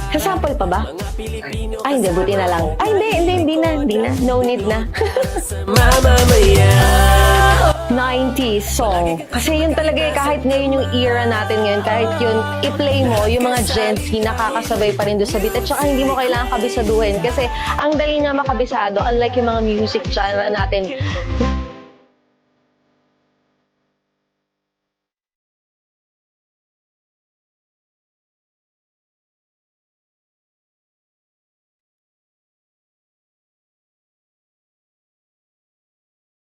Sasample pa ba? Ay, hindi. Buti na lang. Ay, hindi na. No need na. 90s song. Kasi yun talaga kahit ngayon yung era natin ngayon, kahit yun, i-play mo, yung mga Gen Z, nakakasabay pa rin doon sa beat. At saka hindi mo kailangan kabisaduhin. Kasi ang dali nga makabisado, unlike yung mga music genre natin.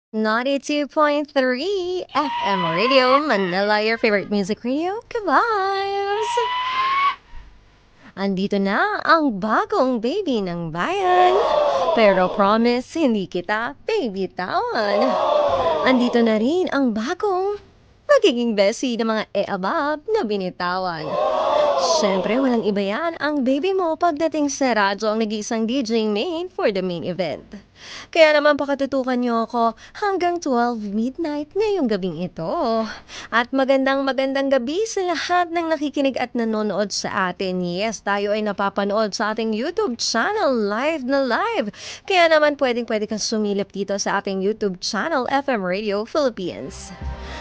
Ninety-two point three FM Radio Manila, your favorite music radio. Kabayos! Andito na ang bagong baby ng bayan. Pero promise, hindi kita babytawan. Andito na rin ang bagong magiging bestie ng mga e-abab na binitawan. Siyempre, walang iba yan. Ang baby mo pagdating sa radyo ang nag-iisang DJ main for the main event. Kaya naman pakatutukan niyo ako hanggang 12 midnight ngayong gabing ito. At magandang gabi sa lahat ng nakikinig at nanonood sa atin. Yes, tayo ay napapanood sa ating YouTube channel, live na live. Kaya naman pwede kang sumilip dito sa ating YouTube channel, FM Radio Philippines.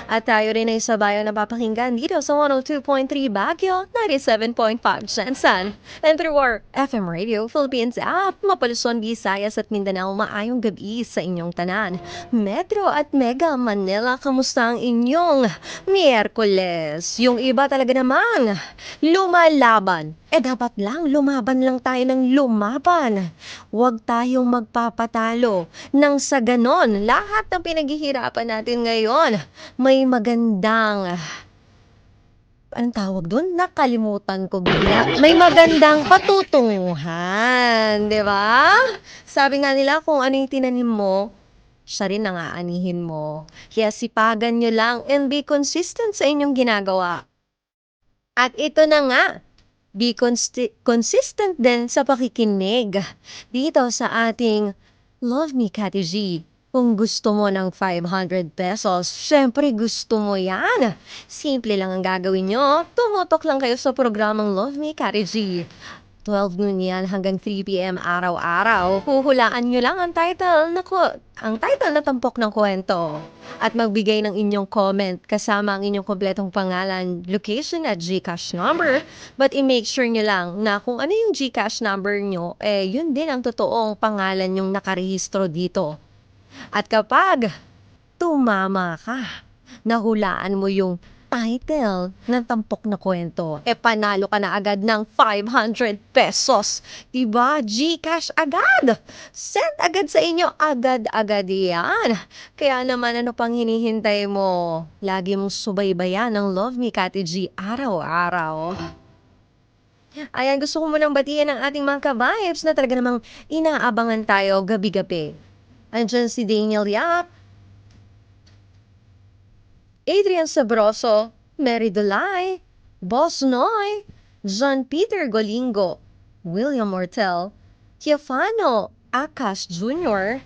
At tayo rin ay sabayang napapakinggan dito sa 102.3 Baguio, 97.5 Shenzhen, and through our FM Radio Philippines app, Mapaluson, Visayas at Mindanao. Maayong gabi sa inyong tanan. Metro at Mega Manila, kamusta ang inyong Miyerkules? Yung iba talaga naman, lumalaban. Dapat lang, lumaban lang tayo ng lumaban. Huwag tayong magpapatalo. Nang sa ganon, lahat ng pinaghihirapan natin ngayon, may magandang anong tawag doon? Nakalimutan ko bigla. May magandang patutunguhan, di ba? Sabi nga nila, kung ano yung tinanim mo, siya rin ang aanihin mo. Kaya sipagan nyo lang and be consistent sa inyong ginagawa. At ito na nga, be consistent din sa pakikinig dito sa ating Love Me, Kati G. Kung gusto mo ng 500 pesos, syempre gusto mo yan. Simple lang ang gagawin nyo. Tumutok lang kayo sa programang Love Me, Kati G. 12 noon yan hanggang 3 p.m. araw-araw. Huhulaan nyo lang ang title na tampok ng kwento. At magbigay ng inyong comment kasama ang inyong kompletong pangalan, location at GCash number. But i-make sure nyo lang na kung ano yung GCash number nyo, yun din ang totoong pangalan yung nakarehistro dito. At kapag tumama ka, nahulaan mo yung title ng tampok na kwento, panalo ka na agad ng 500 pesos. Diba? GCash agad! Send agad sa inyo, agad-agad yan. Kaya naman, ano pang hinihintay mo? Lagi mong subaybayan ng Love Me, Kati G, araw-araw. Ayan, gusto ko munang batiin ang ating mga ka-vibes na talaga namang inaabangan tayo gabi-gabi. Andiyan si Daniel Yap, Adrian Sabroso, Mary Dolay, Boss Noy, John Peter Golingo, William Mortel, Tiafano Akas Jr.,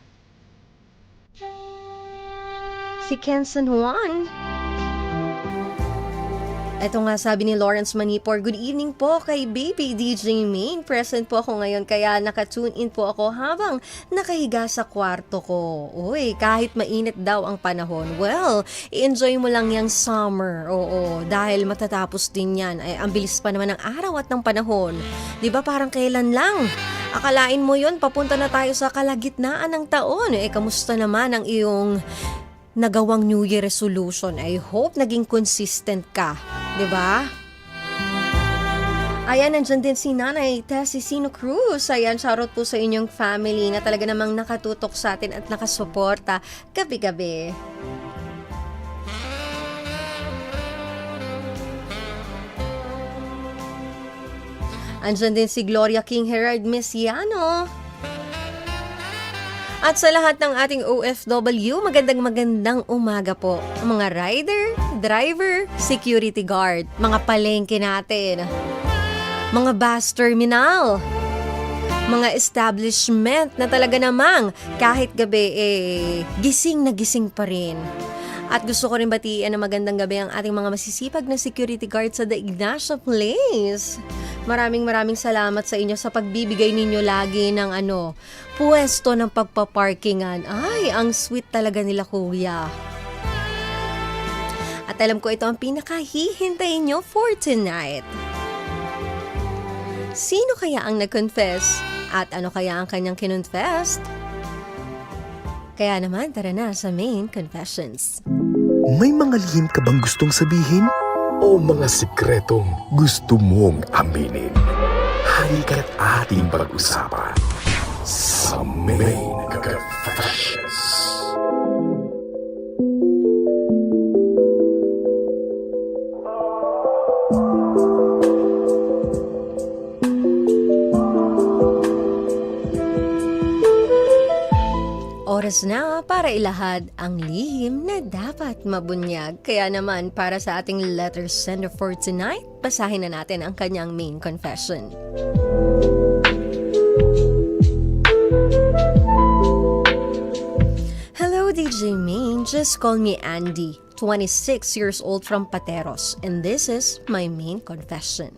si Ken San Juan. Ito nga sabi ni Lawrence Manipor, good evening po kay Baby DJ Main. Present po ako ngayon kaya nakatune in po ako habang nakahiga sa kwarto ko. Uy, kahit mainit daw ang panahon. Well, i-enjoy mo lang yung summer. Oo, dahil matatapos din yan. Ang bilis pa naman ng araw at ng panahon. Diba parang kailan lang? Akalain mo yun, papunta na tayo sa kalagitnaan ng taon. Kamusta naman ang iyong nagawang New Year resolution? I hope naging consistent ka. Diba? Ayan, nandyan din si Nanay Tessie Sino Cruz. Ayan, shoutout po sa inyong family na talaga namang nakatutok sa atin at nakasuporta gabi-gabi. Andyan din si Gloria King Herald Mesiano. At sa lahat ng ating OFW, magandang umaga po. Mga rider, driver, security guard, mga palengke natin, mga bus terminal, mga establishment na talaga namang kahit gabi gising na gising pa rin. At gusto ko rin batiin na magandang gabi ang ating mga masisipag na security guard sa The Ignacio Place. Maraming salamat sa inyo sa pagbibigay ninyo lagi ng pwesto ng pagpaparkingan. Ay, ang sweet talaga nila kuya. At alam ko ito ang pinakahihintayin nyo for tonight. Sino kaya ang nag-confess? At ano kaya ang kanyang kinonfessed? Kaya naman, tara na sa main confessions. May mga lihim ka bang gustong sabihin? O mga sikretong gusto mong aminin? Halika't ating pag-usapan sa Main Confessions. Oras na para ilahad ang lihim na dapat mabunyag. Kaya naman, para sa ating letter sender for tonight, basahin na natin ang kanyang main confession. Hello DJ Main, just call me Andy, 26 years old from Pateros, and this is my main confession.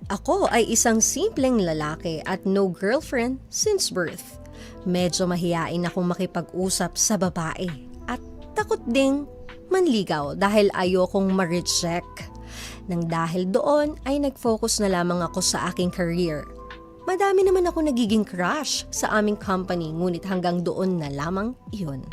Ako ay isang simpleng lalaki at no girlfriend since birth. Medyo mahiyain akong makipag-usap sa babae at takot ding manligaw dahil ayokong ma-reject. Nang dahil doon ay nag-focus na lamang ako sa aking career. Madami naman ako nagiging crush sa aming company, ngunit hanggang doon na lamang iyon.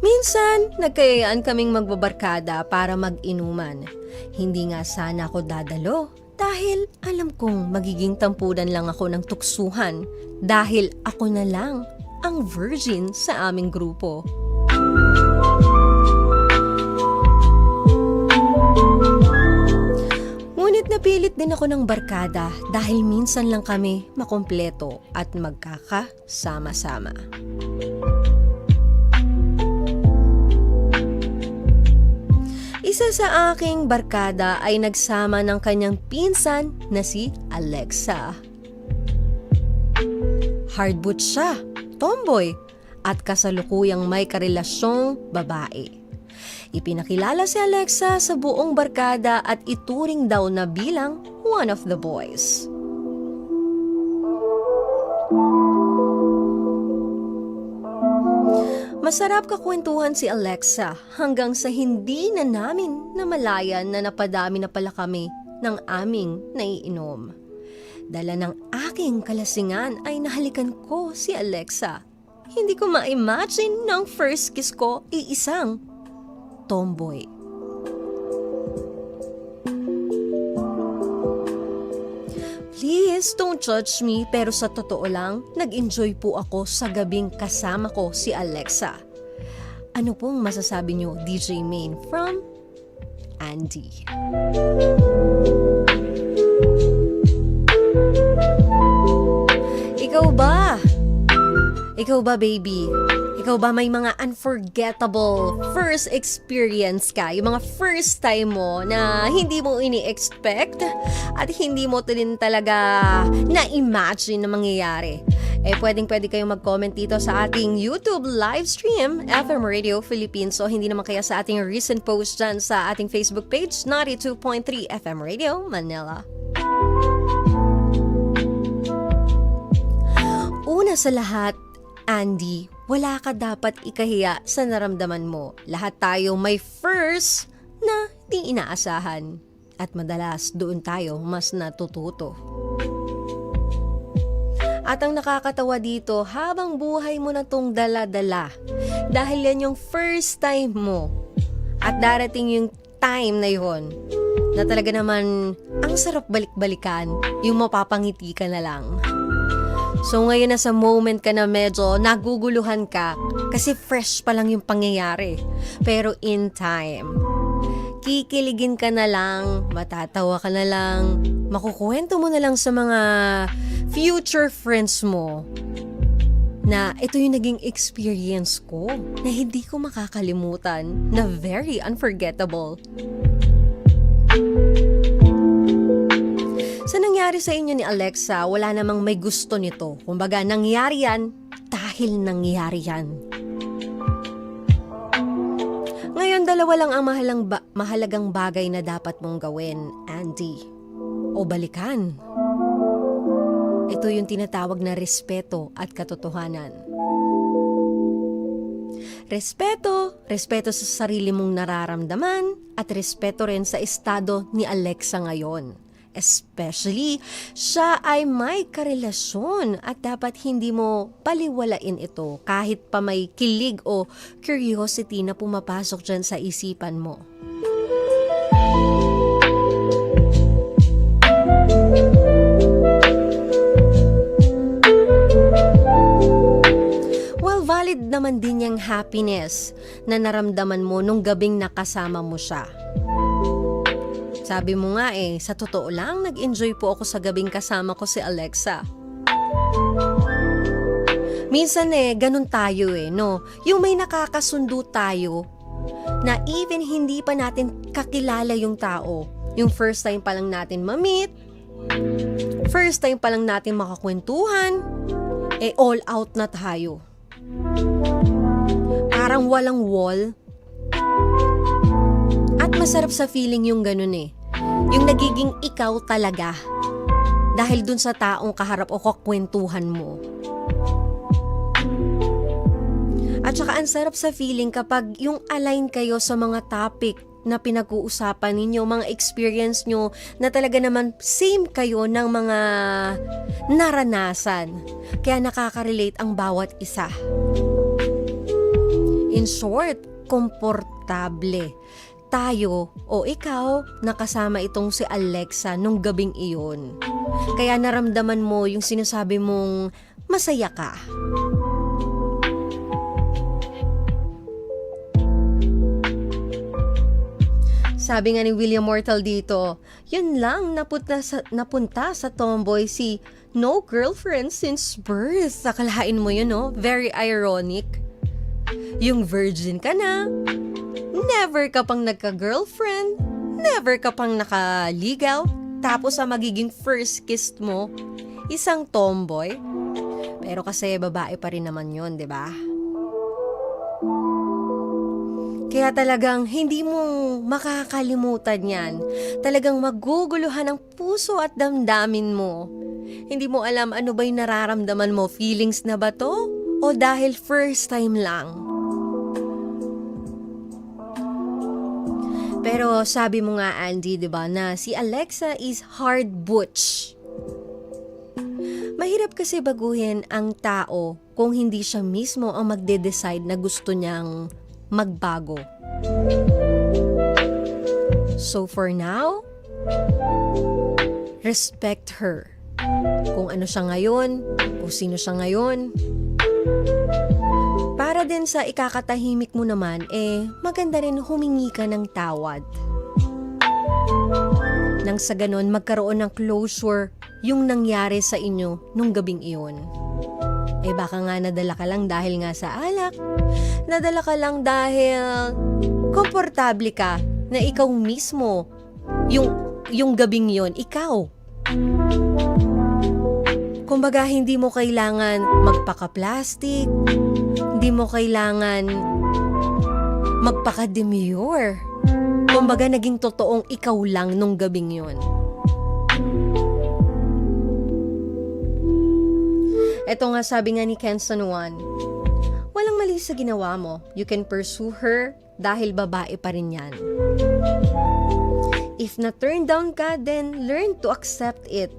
Minsan, nagkayayaan kaming magbabarkada para mag-inuman. Hindi nga sana ako dadalo dahil alam kong magiging tampudan lang ako ng tuksuhan dahil ako na lang ang virgin sa aming grupo. Ngunit napilit din ako ng barkada dahil minsan lang kami makumpleto at magkakasama-sama. Isa sa aking barkada ay nagsama ng kanyang pinsan na si Alexa. Hardboot siya, tomboy, at kasalukuyang may karelasyong babae. Ipinakilala si Alexa sa buong barkada at ituring daw na bilang one of the boys. Masarap kakwentuhan si Alexa hanggang sa hindi na namin namalayan na napadami na pala kami ng aming naiinom. Dala ng aking kalasingan ay nahalikan ko si Alexa. Hindi ko ma-imagine na ang first kiss ko ay isang tomboy. Please don't judge me, pero sa totoo lang, nag-enjoy po ako sa gabing kasama ko si Alexa. Ano pong masasabi nyo, DJ Main? From Andy. Ikaw ba? Ikaw ba, baby? Ikaw ba may mga unforgettable first experience ka? Yung mga first time mo na hindi mo ini-expect at hindi mo din talaga na-imagine na mangyayari. Pwedeng-pwede kayong mag-comment dito sa ating YouTube live stream, FM Radio Philippines. So, hindi naman kaya sa ating recent post dyan sa ating Facebook page, 92.3 FM Radio Manila. Una sa lahat, Andy, wala ka dapat ikahiya sa naramdaman mo. Lahat tayo may first na di inaasahan. At madalas doon tayo mas natututo. At ang nakakatawa dito, habang buhay mo na tong dala-dala. Dahil yan yung first time mo. At darating yung time na yun, na talaga naman ang sarap balik-balikan, yung mapapangiti ka na lang. So ngayon nasa moment ka na medyo naguguluhan ka kasi fresh pa lang yung pangyayari. Pero in time, kikiligin ka na lang, matatawa ka na lang, makukuwento mo na lang sa mga future friends mo na ito yung naging experience ko na hindi ko makakalimutan, na very unforgettable. Sa nangyari sa inyo ni Alexa, wala namang may gusto nito. Kumbaga, nangyari yan dahil nangyari yan. Ngayon, dalawa lang ang mahalagang bagay na dapat mong gawin, Andy. O balikan. Ito yung tinatawag na respeto at katotohanan. Respeto sa sarili mong nararamdaman at respeto rin sa estado ni Alexa ngayon. Especially, siya ay may karelasyon at dapat hindi mo paliwalain ito kahit pa may kilig o curiosity na pumapasok dyan sa isipan mo. Well, valid naman din yung happiness na naramdaman mo nung gabing nakasama mo siya. Sabi mo nga sa totoo lang, nag-enjoy po ako sa gabing kasama ko si Alexa. Minsan ganun tayo no? Yung may nakakasundo tayo na even hindi pa natin kakilala yung tao. Yung first time pa lang natin ma-meet, first time pa lang natin makakwentuhan, all out na tayo. Parang walang wall. At masarap sa feeling yung ganun Yung nagiging ikaw talaga dahil dun sa taong kaharap o kakwentuhan mo. At saka ang sarap sa feeling kapag yung align kayo sa mga topic na pinag-uusapan ninyo, mga experience nyo na talaga naman same kayo ng mga naranasan. Kaya nakaka-relate ang bawat isa. In short, komportable tayo o ikaw nakasama itong si Alexa nung gabing iyon. Kaya naramdaman mo yung sinasabi mong masaya ka. Sabi nga ni William Mortal dito, yun lang napunta sa tomboy si no girlfriend since birth. Akalain mo yun Very ironic. Yung virgin ka na, never ka pang nagka-girlfriend, never ka pang nakaligaw, tapos ang magiging first kiss mo, isang tomboy. Pero kasi babae pa rin naman yun, di ba? Kaya talagang hindi mo makakalimutan yan. Talagang maguguluhan ang puso at damdamin mo. Hindi mo alam ano ba yung nararamdaman mo, feelings na ba to? O dahil first time lang? Pero sabi mo nga, Andy, di ba, na si Alexa is hard butch. Mahirap kasi baguhin ang tao kung hindi siya mismo ang magde-decide na gusto niyang magbago. So for now, respect her. Kung ano siya ngayon, kung sino siya ngayon. Para din sa ikakatahimik mo naman, maganda rin humingi ka ng tawad. Nang sa ganon, magkaroon ng closure yung nangyari sa inyo nung gabing iyon. Baka nga nadala ka lang dahil nga sa alak. Nadala ka lang dahil komportable ka na ikaw mismo yung gabing iyon, ikaw. Kumbaga, hindi mo kailangan magpaka-plastic, hindi mo kailangan magpaka-demure. Kumbaga, naging totoong ikaw lang nung gabing yun. Ito nga sabi nga ni Ken San Juan, walang mali sa ginawa mo. You can pursue her dahil babae pa rin yan. If na-turn down ka, then learn to accept it.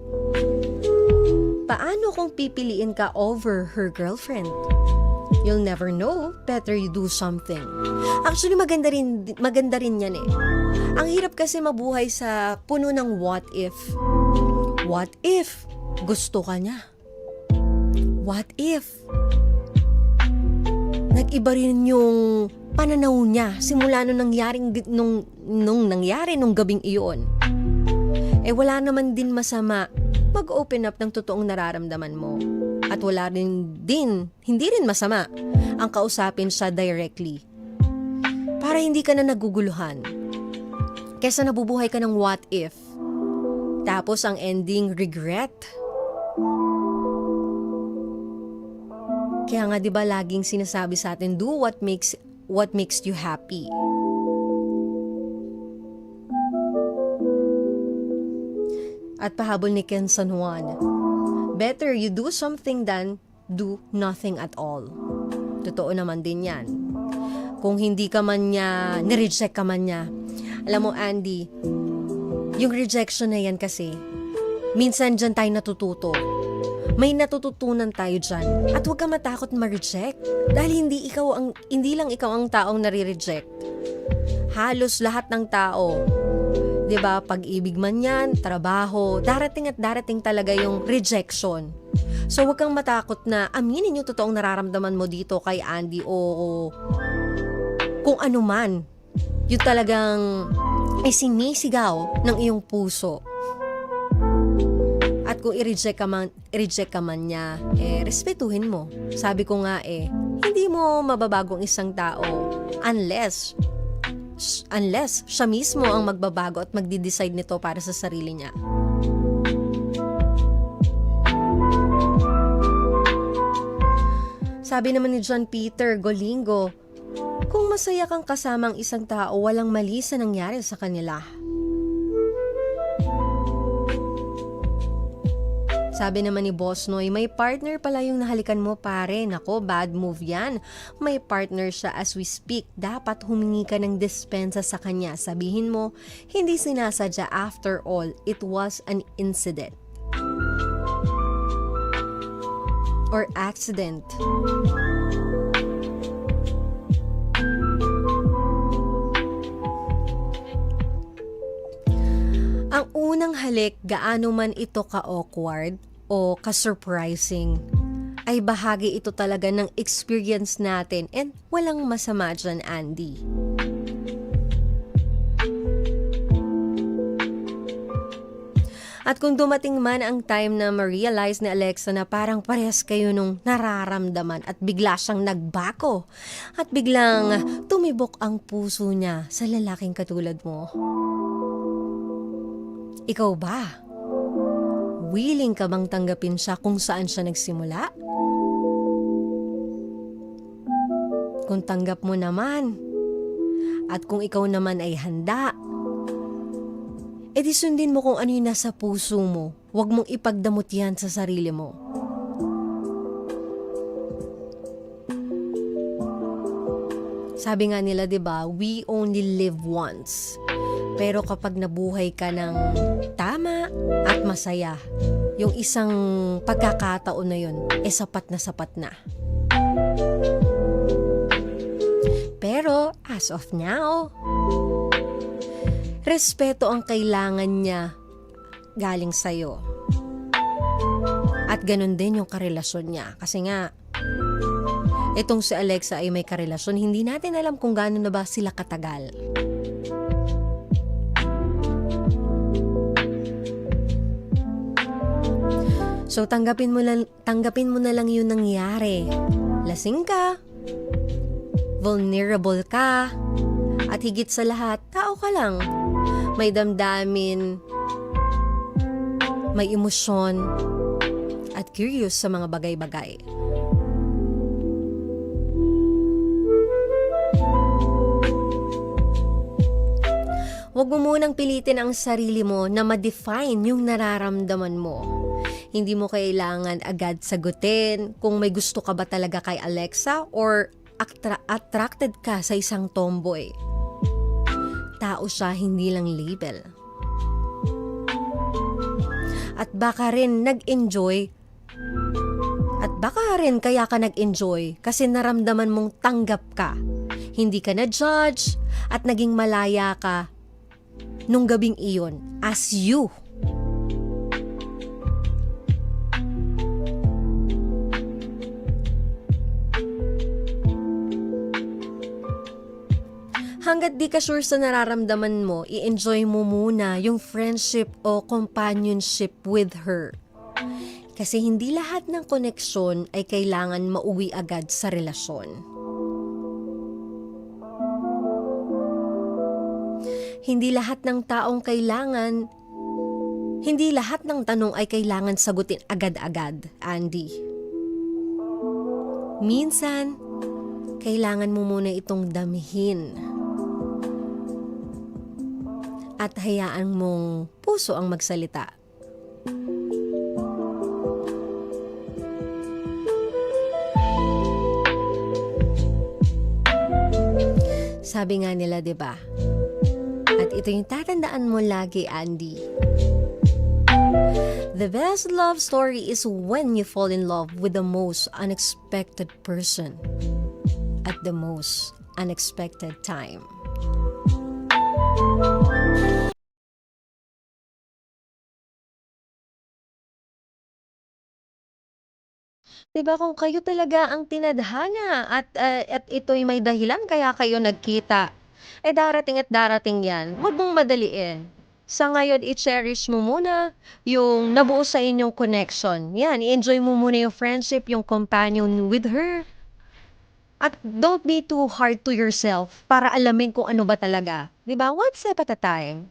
Paano kung pipiliin ka over her girlfriend? You'll never know. Better you do something. Actually, maganda rin yan Ang hirap kasi mabuhay sa puno ng what if. What if gusto ka niya? What if nag-iba rin yung pananaw niya simula nung nangyari nung gabing iyon? Wala naman din masama mag-open up ng totoong nararamdaman mo. At wala hindi rin masama ang kausapin siya directly. Para hindi ka na naguguluhan. Kesa nabubuhay ka ng what if. Tapos ang ending, regret. Kaya nga 'di ba laging sinasabi sa atin, do what makes you happy. At pahabol ni Ken San Juan, better you do something than do nothing at all. Totoo naman din yan. Kung hindi ka man niya, nireject ka man niya. Alam mo, Andy, yung rejection na yan kasi, minsan dyan tayo natututo. May natututunan tayo dyan. At huwag ka matakot ma-reject. Dahil hindi lang ikaw ang taong nare-reject. Halos lahat ng tao, 'di ba? Pag-ibig man 'yan, trabaho, darating at darating talaga yung rejection. So huwag kang matakot na aminin yung totoong nararamdaman mo dito kay Andy o kung ano man. Yung talagang sinisigaw ng iyong puso. At kung i-reject ka man niya, respetuhin mo. Sabi ko nga hindi mo mababagong isang tao unless siya mismo ang magbabago at magdi-decide nito para sa sarili niya. Sabi naman ni John Peter Golingo, kung masaya kang kasamang isang tao, walang mali sa nangyari sa kanila. Sabi naman ni Boss Noy, may partner pala yung nahalikan mo pare. Nako, bad move yan. May partner siya as we speak. Dapat humingi ka ng dispensa sa kanya. Sabihin mo, hindi sinasadya, after all, it was an incident. Or accident. Ang unang halik, gaano man ito ka-awkward o ka-surprising, ay bahagi ito talaga ng experience natin and walang masama dyan, Andy. At kung dumating man ang time na ma-realize ni Alexa na parang parehas kayo nung nararamdaman at bigla siyang nagbako at biglang tumibok ang puso niya sa lalaking katulad mo. Ikaw ba? Willing ka bang tanggapin siya kung saan siya nagsimula? Kung tanggap mo naman, at kung ikaw naman ay handa, edi sundin mo kung ano yung nasa puso mo. Huwag mong ipagdamot yan sa sarili mo. Sabi nga nila, 'di ba, we only live once. Pero kapag nabuhay ka ng tama at masaya, yung isang pagkakataon na yun, sapat na. Pero, as of now, respeto ang kailangan niya galing sa'yo. At ganun din yung karelasyon niya. Kasi nga, itong si Alexa ay may karelasyon, hindi natin alam kung gaano na ba sila katagal. So tanggapin mo na lang yung nangyari. Lasing ka, vulnerable ka, at higit sa lahat, tao ka lang. May damdamin, may emosyon, at curious sa mga bagay-bagay. Huwag mo munang pilitin ang sarili mo na ma-define yung nararamdaman mo. Hindi mo kailangan agad sagutin kung may gusto ka ba talaga kay Alexa or attracted ka sa isang tomboy. Tao siya, hindi lang label. At baka rin kaya ka nag-enjoy kasi naramdaman mong tanggap ka. Hindi ka na-judge at naging malaya ka nung gabing iyon as you. Hanggat di ka sure sa nararamdaman mo, i-enjoy mo muna yung friendship o companionship with her. Kasi hindi lahat ng koneksyon ay kailangan mauwi agad sa relasyon. Hindi lahat ng taong kailangan Hindi lahat ng tanong ay kailangan sagutin agad-agad, Andy. Minsan, kailangan mo muna itong damhin. At hayaan mong puso ang magsalita. Sabi nga nila, 'di ba? At ito yung tatandaan mo lagi, Andy. The best love story is when you fall in love with the most unexpected person at the most unexpected time. Diba kung kayo talaga ang tinadhana at ito'y may dahilan kaya kayo nagkita, darating at darating yan. Huwag mong madaliin. Sa ngayon, i-cherish mo muna yung nabuo sa inyong connection. Yan, i-enjoy mo muna yung friendship, yung companion with her. At don't be too hard to yourself para alamin kung ano ba talaga. Diba? One step at a time.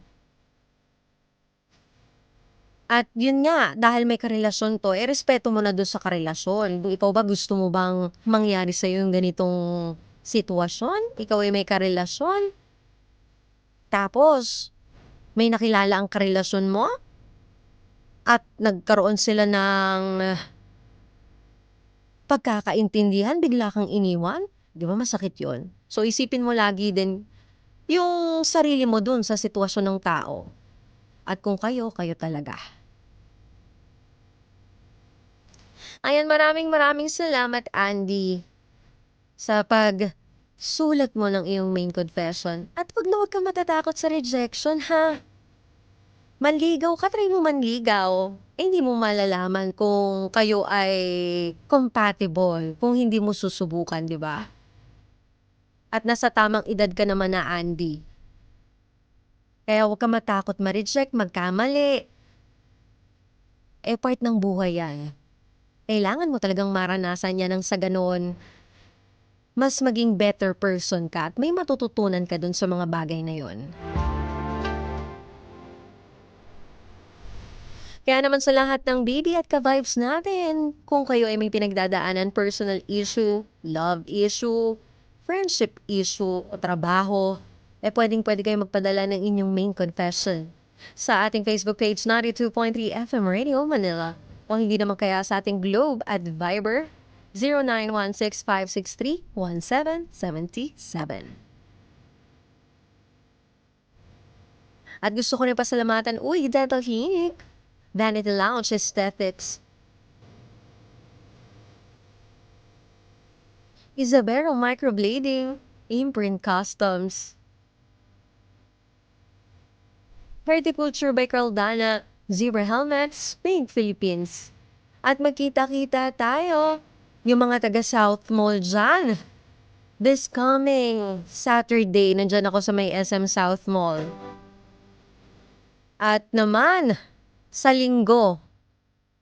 At yun nga, dahil may karelasyon to, respeto mo na doon sa karelasyon. Ikaw ba gusto mo bang mangyari sa'yo yung ganitong sitwasyon? Ikaw ay may karelasyon? Tapos, may nakilala ang karelasyon mo? At nagkaroon sila ng pagkakaintindihan, bigla kang iniwan? Di ba masakit yun? So isipin mo lagi din yung sarili mo dun sa sitwasyon ng tao. At kung kayo talaga. Ayan, maraming salamat, Andy, sa pagsulat mo ng iyong main confession. At huwag ka matatakot sa rejection, ha? Manligaw ka, try mo manligaw. Hindi mo malalaman kung kayo ay compatible, kung hindi mo susubukan, di ba? At nasa tamang edad ka naman na, Andy. Kaya huwag ka matakot ma-reject, magkamali. Part ng buhay yan. Kailangan mo talagang maranasan yan ng sa ganon, mas maging better person ka at may matututunan ka dun sa mga bagay na yon. Kaya naman sa lahat ng baby at ka-vibes natin, kung kayo ay may pinagdadaanan, personal issue, love issue, friendship issue, o trabaho, pwedeng-pwede kayo magpadala ng inyong main confession sa ating Facebook page, 92.3 FM Radio Manila. Kung hindi naman kaya sa ating Globe at Viber, 0916-563-1777. At gusto ko rin pasalamatan, Dental Clinic, Vanity Lounge Aesthetics, Isabero Microblading, Imprint Customs, Horticulture by Caldana, Zebra Helmets, Pink Philippines. At magkita-kita tayo, yung mga taga South Mall dyan. This coming Saturday, nandyan ako sa may SM South Mall. At naman, sa Linggo,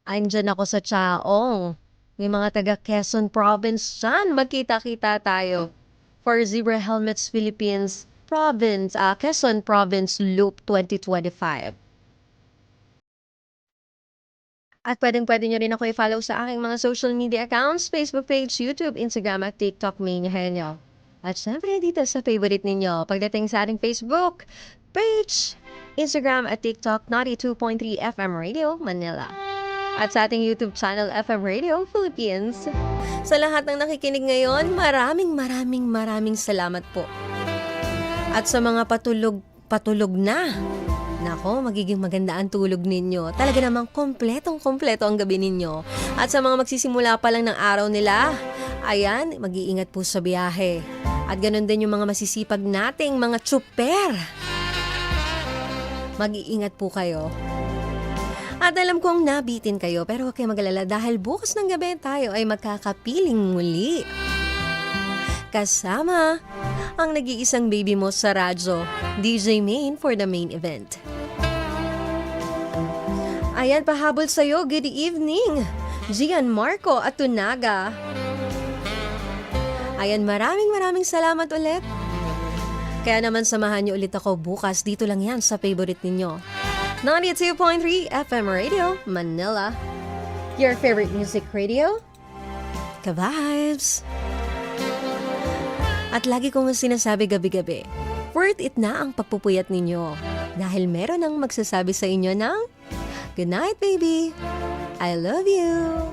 andyan ako sa Chaong. May mga taga Quezon Province dyan, magkita-kita tayo for Zebra Helmets Philippines Province, Quezon Province Loop 2025. At pwedeng-pwede nyo rin ako i-follow sa aking mga social media accounts, Facebook page, YouTube, Instagram at TikTok, mainahin nyo. At syempre dito sa favorite ninyo, pagdating sa ating Facebook page, Instagram at TikTok, 92.3 FM Radio Manila. At sa ating YouTube channel, FM Radio Philippines. Sa lahat ng nakikinig ngayon, maraming salamat po. At sa mga patulog na, nako, magiging maganda ang tulog ninyo. Talaga namang kompletong-kompleto ang gabi ninyo. At sa mga magsisimula pa lang ng araw nila, ayan, mag-iingat po sa biyahe. At ganun din yung mga masisipag nating mga tsuper. Mag-iingat po kayo. At alam kong nabitin kayo, pero huwag kayo mag-alala dahil bukas ng gabi tayo ay magkakapiling muli. Kasama ang nag-iisang baby mo sa radyo, DJ Main for the main event. Ayan, pahabol sa'yo. Good evening, Gian Marco at Tunaga. Ayan, maraming salamat ulit. Kaya naman samahan niyo ulit ako bukas. Dito lang yan sa favorite ninyo. 92.3 FM Radio, Manila. Your favorite music radio? Ka-vibes! At lagi kong sinasabi gabi-gabi, worth it na ang pagpupuyat ninyo dahil meron ang magsasabi sa inyo ng, "Good night, baby. I love you."